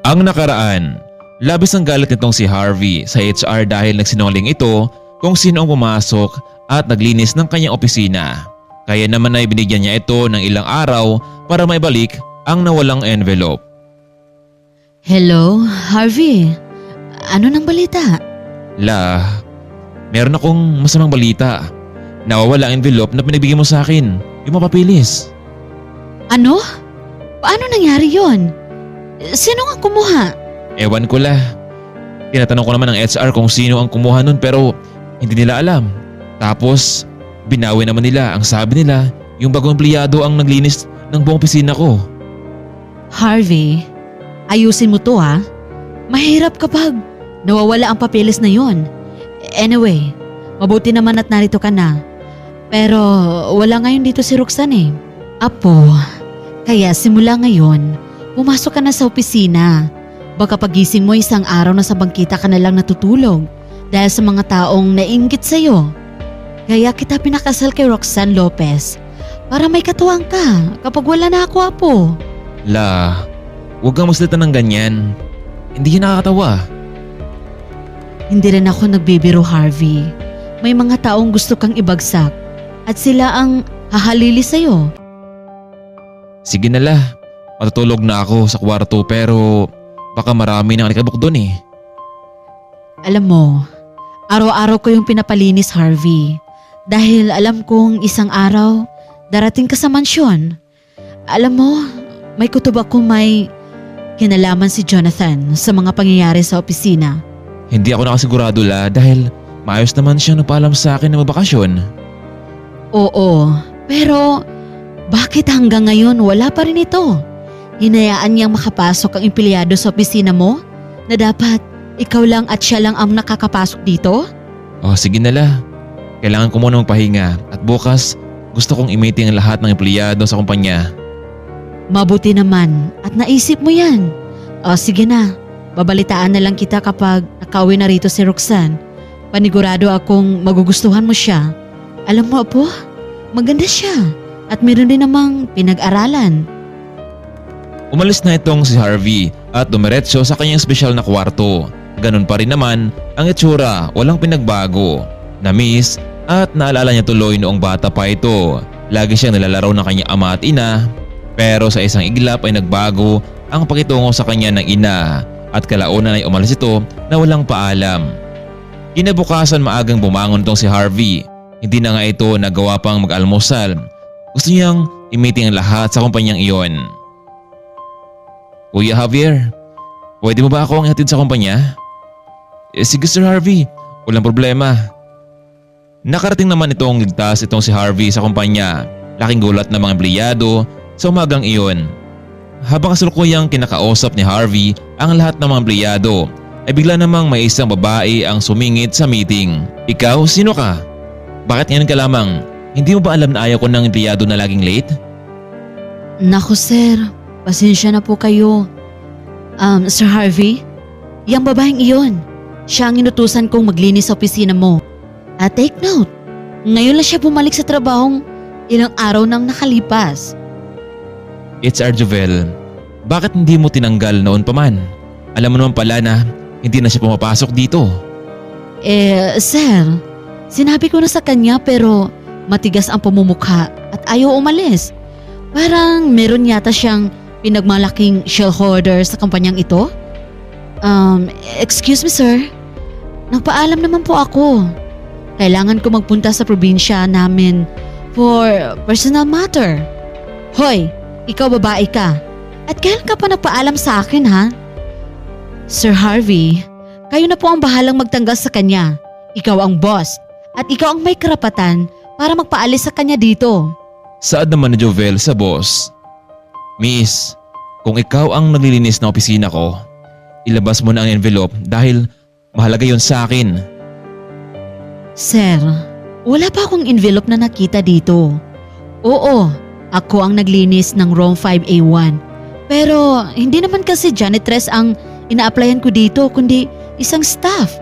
Ang nakaraan, labis ang galit nitong si Harvey sa HR dahil nagsinungaling ito kung sino ang pumasok at naglinis ng kanyang opisina. Kaya naman ay binigyan niya ito ng ilang araw para maibalik ang nawalang envelope. Hello, Harvey. Ano nang balita? Meron akong masamang balita. Nawawala ang envelope na pinabigay mo sa akin, yung mapapilis. Ano? Paano nangyari yon? Sino nga kumuha? Ewan ko la. Tinatanong ko naman ng HR kung sino ang kumuha nun pero hindi nila alam. Tapos binawi naman nila, ang sabi nila yung bagong empleyado ang naglinis ng buong opisina ko. Harvey, ayusin mo to ha. Mahirap kapag nawawala ang papeles na yon. Anyway, mabuti naman at narito ka na. Pero wala ngayon dito si Roxanne eh. Apo, kaya simula ngayon, pumasok ka na sa opisina. Baka pagising mo isang araw na sa bangkita ka na lang natutulog dahil sa mga taong nainggit sa'yo. Kaya kita pinakasal kay Roxanne Lopez para may katuwang ka kapag wala na ako, Apo. Huwag kang masalita ng ganyan. Hindi yan nakakatawa. Hindi rin ako nagbibiro, Harvey. May mga taong gusto kang ibagsak at sila ang hahalili sa'yo. Sige na matutulog na ako sa kwarto pero baka marami nang alikabok doon eh. Alam mo, araw-araw ko yung pinapalinis, Harvey. Dahil alam kong isang araw, darating ka sa mansyon. Alam mo, may kutob ako may kinalaman si Jonathan sa mga pangyayari sa opisina. Hindi ako nakasigurado dahil maayos naman siya nagpaalam sa akin na magbakasyon. Oo, pero bakit hanggang ngayon wala pa rin ito? Hinayaan niyang makapasok ang empleyado sa opisina mo na dapat ikaw lang at siya lang ang nakakapasok dito? Oh, sige na Kailangan ko muna magpahinga at bukas gusto kong i-meeting ang lahat ng empleyado sa kumpanya. Mabuti naman at naisip mo yan. O sige na, babalitaan na lang kita kapag nakauwi na rito si Roxanne. Panigurado akong magugustuhan mo siya. Alam mo Apo, maganda siya at meron din namang pinag-aralan. Umalis na itong si Harvey at dumiretso sa kanyang espesyal na kwarto. Ganun pa rin naman ang itsura, walang pinagbago. Na-miss at naalala niya tuloy noong bata pa ito. Lagi siyang nilalaro ng kanyang ama at ina. Pero sa isang iglap ay nagbago ang pakitungo sa kanya ng ina at kalaunan ay umalis ito na walang paalam. Kinabukasan maagang bumangon itong si Harvey. Hindi na nga ito nagawa pang mag-almusal. Gusto niyang i-meeting ang lahat sa kumpanyang iyon. Kuya Javier, pwede mo ba ako ang ihatid sa kumpanya? Sige Sir Harvey, walang problema. Nakarating naman itong ligtas itong si Harvey sa kumpanya. Laking gulat ng mga empleyado sa umagang iyon. Habang kasalukuyang kinakausap ni Harvey ang lahat ng mga empleyado, ay bigla namang may isang babae ang sumingit sa meeting. Ikaw, sino ka? Bakit ngayon ka lamang? Hindi mo ba alam na ayaw ko ng empleyado na laging late? Naku sir, pasensya na po kayo. Sir Harvey, yung babaeng iyon, siya ang inutusan kong maglinis sa opisina mo. At take note, ngayon lang siya bumalik sa trabahong ilang araw nang nakalipas. It's Jovel. Bakit hindi mo tinanggal noon pa man? Alam mo naman pala na hindi na siya pumapasok dito. Sir, sinabi ko na sa kanya pero matigas ang pamumukha at ayaw umalis. Parang meron yata siyang pinagmalaking shareholder sa kumpanyang ito. Excuse me sir, nagpaalam naman po ako. Kailangan ko magpunta sa probinsya namin for personal matter. Hoy, ikaw babae ka. At kailan ka pa nagpaalam sa akin ha? Sir Harvey, kayo na po ang bahalang magtanggal sa kanya. Ikaw ang boss at ikaw ang may karapatan para magpaalis sa kanya dito. Saad naman ni Jovel sa boss. Miss, kung ikaw ang naglilinis ng opisina ko, ilabas mo na ang envelope dahil mahalaga yon sa akin. Sir, wala pa akong envelope na nakita dito. Oo, ako ang naglinis ng room 5A1. Pero hindi naman kasi janitress ang ina-applyan ko dito kundi isang staff.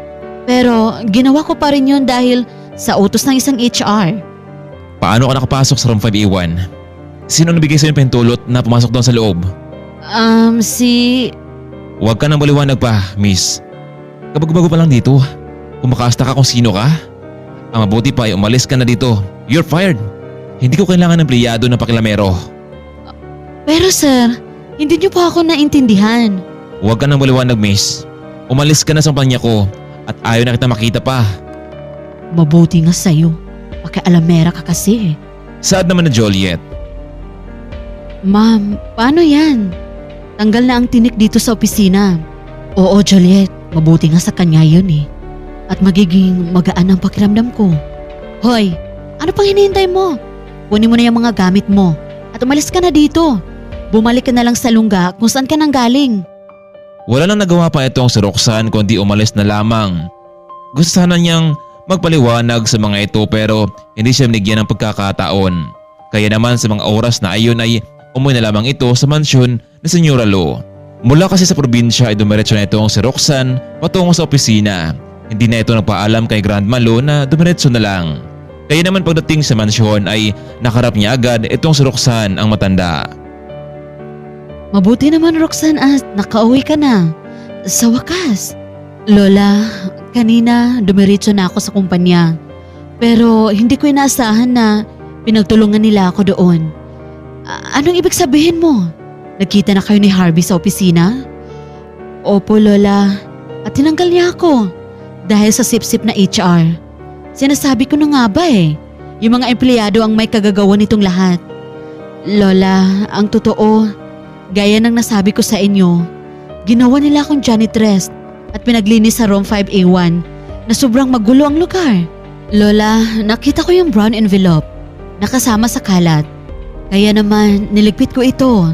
Pero ginawa ko pa rin yun dahil sa utos ng isang HR. Paano ka nakapasok sa room 5A1? Sino nagbigay sa'yo ng pahintulot na pumasok doon sa loob? Huwag ka nang maliwanag pa, miss. Kabag-bago pa lang dito. Kung makasta ka kung sino ka, ang mabuti pa ay umalis ka na dito. You're fired. Hindi ko kailangan ng empleyado na pakilamero. Pero sir, hindi niyo po ako naintindihan. Huwag ka nang maliwanag, miss. Umalis ka na sa kumpanya ko at ayaw na kita makita pa. Mabuti nga sa'yo. Pakialamera ka kasi. Sad naman na Joliet. Ma'am, paano yan? Tanggal na ang tinik dito sa opisina. Oo, Juliet. Mabuti nga sa kanya yun eh. At magiging magaan ang pakiramdam ko. Hoy, ano pang hinihintay mo? Kunin mo na yung mga gamit mo at umalis ka na dito. Bumalik ka na lang sa lungga kung saan ka nang galing. Wala nang nagawa pa itong si Roxanne kundi umalis na lamang. Gusto sana niyang magpaliwanag sa mga ito pero hindi siya binigyan ng pagkakataon. Kaya naman sa mga oras na ayon ay umuwi na lamang ito sa mansyon ni Senyora Lo. Mula kasi sa probinsya ay dumiretso na itong si Roxanne patungo sa opisina. Hindi na ito nagpaalam kay Grandma Lo na dumiretso na lang. Kaya naman pagdating sa mansyon ay nakarap niya agad itong si Roxanne ang matanda. Mabuti naman Roxanne at nakauwi ka na. Sa wakas. Lola, kanina dumiretso na ako sa kumpanya. Pero hindi ko inaasahan na pinagtulungan nila ako doon. Anong ibig sabihin mo? Nagkita na kayo ni Harvey sa opisina? Opo Lola, at tinanggal niya ako dahil sa sip-sip na HR. Sinasabi ko na nga ba yung mga empleyado ang may kagagawa nitong lahat. Lola, ang totoo, gaya ng nasabi ko sa inyo, ginawa nila akong janitress at pinaglinis sa room 5A1 na sobrang magulo ang lugar. Lola, nakita ko yung brown envelope nakasama sa kalat. Kaya naman niligpit ko ito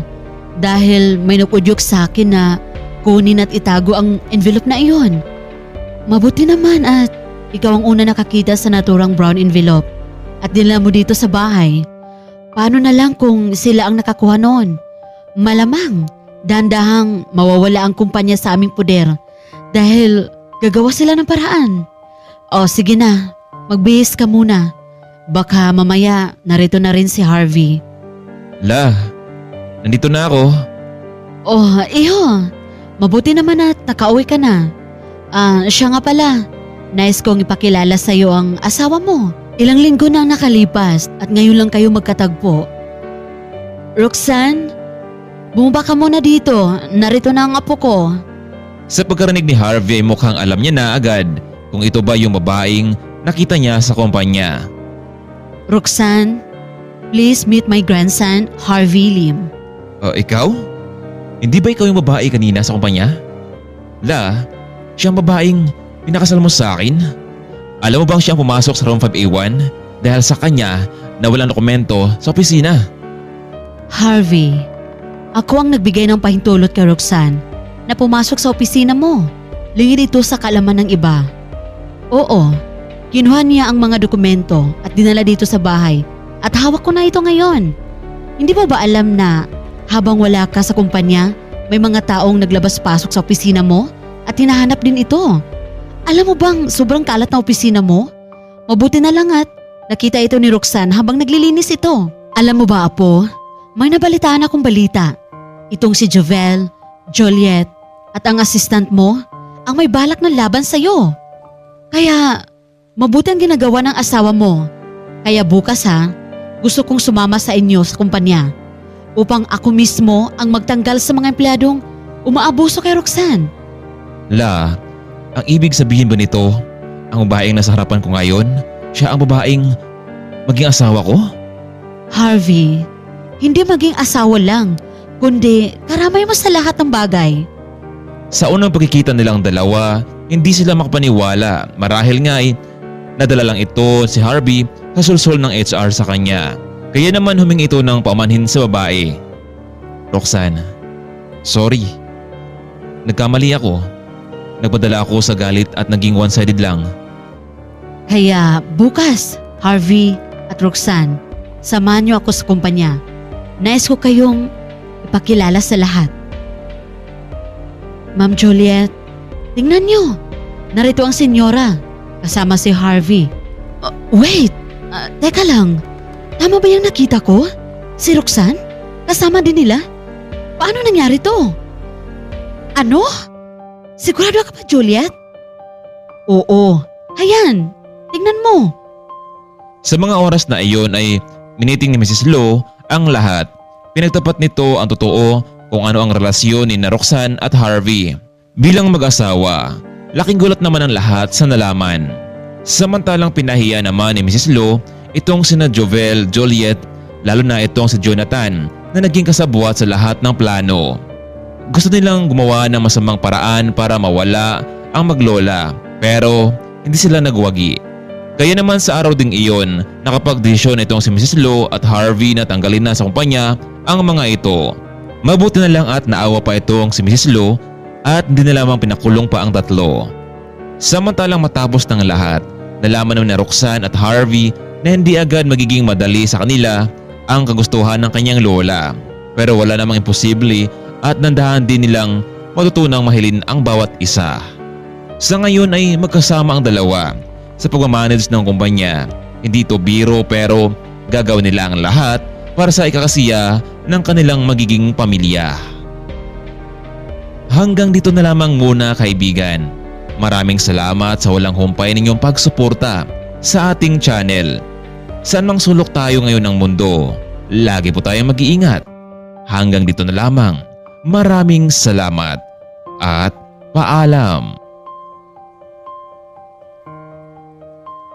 dahil may nakudyok sa akin na kunin at itago ang envelope na iyon. Mabuti naman at ikaw ang una nakakita sa naturang brown envelope at dinala mo dito sa bahay. Paano na lang kung sila ang nakakuha noon? Malamang dandahang mawawala ang kumpanya sa aming puder dahil gagawa sila ng paraan. O sige na, magbihis ka muna. Baka mamaya narito na rin si Harvey. La, nandito na ako. Oh, iho. Mabuti naman at nakauwi ka na. Siya nga pala. Nais kong ipakilala sa iyo ang asawa mo. Ilang linggo na ang nakalipas at ngayon lang kayo magkatagpo. Roxanne, bumaba ka muna dito. Narito na ang apo ko. Sa pagkarinig ni Harvey ay mukhang alam niya na agad kung ito ba yung babaeng nakita niya sa kumpanya. Roxanne, please meet my grandson, Harvey Lim. Ikaw? Hindi ba ikaw yung babae kanina sa kumpanya? La, siya ang babaeng pinakasal mo sa akin? Alam mo bang siya ang pumasok sa room 5A1 dahil sa kanya na walang dokumento sa opisina? Harvey, ako ang nagbigay ng pahintulot kay Roxanne na pumasok sa opisina mo. Lingid ito sa kaalaman ng iba. Oo, kinuha niya ang mga dokumento at dinala dito sa bahay at hawak ko na ito ngayon. Hindi mo ba alam na habang wala ka sa kumpanya, may mga taong naglabas-pasok sa opisina mo at hinahanap din ito? Alam mo bang sobrang kalat na opisina mo? Mabuti na lang at nakita ito ni Roxanne habang naglilinis ito. Alam mo ba Apo, may nabalitaan akong balita. Itong si Jovel, Joliet at ang assistant mo ang may balak ng laban sa'yo. Kaya mabuti ang ginagawa ng asawa mo. Kaya bukas gusto kong sumama sa inyo sa kumpanya upang ako mismo ang magtanggal sa mga empleyadong umaabuso kay Roxanne. La, ang ibig sabihin ba nito, ang babaeng nasa harapan ko ngayon, siya ang babaeng maging asawa ko? Harvey, hindi maging asawa lang, kundi karamay mo sa lahat ng bagay. Sa unang pagkikita nilang dalawa, hindi sila makapaniwala marahil nga ay nadala lang ito si Harvey sa sulsol ng HR sa kanya. Kaya naman humingi ito ng paumanhin sa babae. Roxanne, sorry. Nagkamali ako. Nagpadala ako sa galit at naging one-sided lang. Kaya bukas, Harvey at Roxanne, samahan niyo ako sa kumpanya. Nais ko kayong ipakilala sa lahat. Ma'am Juliet, tingnan niyo. Narito ang senyora, kasama si Harvey. Wait, teka lang. Tama ba yung nakita ko? Si Roxanne? Kasama din nila? Paano nangyari to? Ano? Sigurado ka ba, Juliet? Oo. Ayan, tingnan mo. Sa mga oras na iyon ay miniting ni Mrs. Lo ang lahat. Pinagtapat nito ang totoo kung ano ang relasyon ni na Roxanne at Harvey. Bilang mag-asawa, laking gulat naman ang lahat sa nalaman. Samantalang pinahiya naman ni Mrs. Lo itong sina Jovel, Juliet, lalo na itong si Jonathan na naging kasabwat sa lahat ng plano. Gusto nilang gumawa ng masamang paraan para mawala ang maglola pero hindi sila nagwagi. Kaya naman sa araw ding iyon, nakapagdesisyon itong si Mrs. Lo at Harvey na tanggalin na sa kumpanya ang mga ito. Mabuti na lang at naawa pa itong si Mrs. Lo at hindi na lamang pinakulong pa ang tatlo. Samantalang matapos ng lahat, nalaman naman ni Roxanne at Harvey na hindi agad magiging madali sa kanila ang kagustuhan ng kanyang lola. Pero wala namang imposible at nandahan din nilang matutunang mahilin ang bawat isa. Sa ngayon ay magkasama ang dalawa sa pagmamanage ng kumpanya. Hindi to biro pero gagawin nila ang lahat para sa ikakasiya ng kanilang magiging pamilya. Hanggang dito na lamang muna, kaibigan. Maraming salamat sa walang humpay ninyong pagsuporta sa ating channel. Saan mang sulok tayo ngayon ng mundo, lagi po tayong mag-iingat. Hanggang dito na lamang. Maraming salamat at paalam.